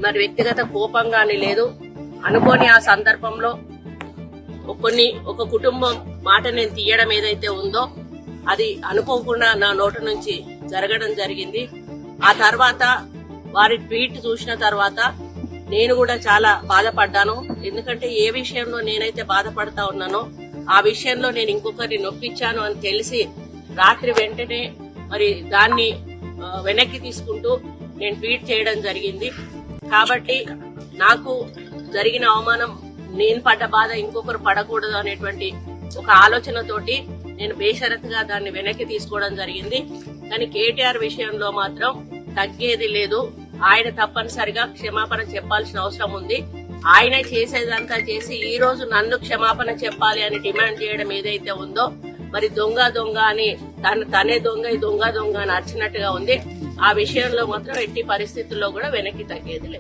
మరి వ్యక్తిగత కోపంగాని లేదు. అనుకోని ఆ సందర్భంలో ఒక కుటుంబం మాట నేను తీయడం ఏదైతే ఉందో అది అనుకోకుండా నా నోటి నుంచి జరగడం జరిగింది. ఆ తర్వాత వారి ట్వీట్ చూసిన తర్వాత నేను కూడా చాలా బాధపడ్డాను. ఎందుకంటే ఏ విషయంలో నేనైతే బాధపడతా ఉన్నానో ఆ విషయంలో నేను ఇంకొకరిని నొప్పించాను అని తెలిసి రాత్రి వెంటనే మరి దాన్ని వెనక్కి తీసుకుంటూ నేను ట్వీట్ చేయడం జరిగింది. కాబట్టి నాకు జరిగిన అవమానం, నేను పడ్డ బాధ ఇంకొకరు పడకూడదు అనేటువంటి ఒక ఆలోచనతోటి నేను బేషరతుగా దాన్ని వెనక్కి తీసుకోవడం జరిగింది. కానీ కేటీఆర్ విషయంలో మాత్రం తగ్గేది లేదు. ఆయన తప్పనిసరిగా క్షమాపణ చెప్పాల్సిన అవసరం ఉంది. ఆయన చేసేదంతా చేసి ఈ రోజు నన్ను క్షమాపణ చెప్పాలి అని డిమాండ్ చేయడం ఏదైతే ఉందో మరి దొంగ అని తనే దొంగ అని అర్చినట్టుగా ఉంది. ఆ విషయంలో మాత్రం ఎట్టి పరిస్థితుల్లో కూడా వెనక్కి తగ్గేది లేదు.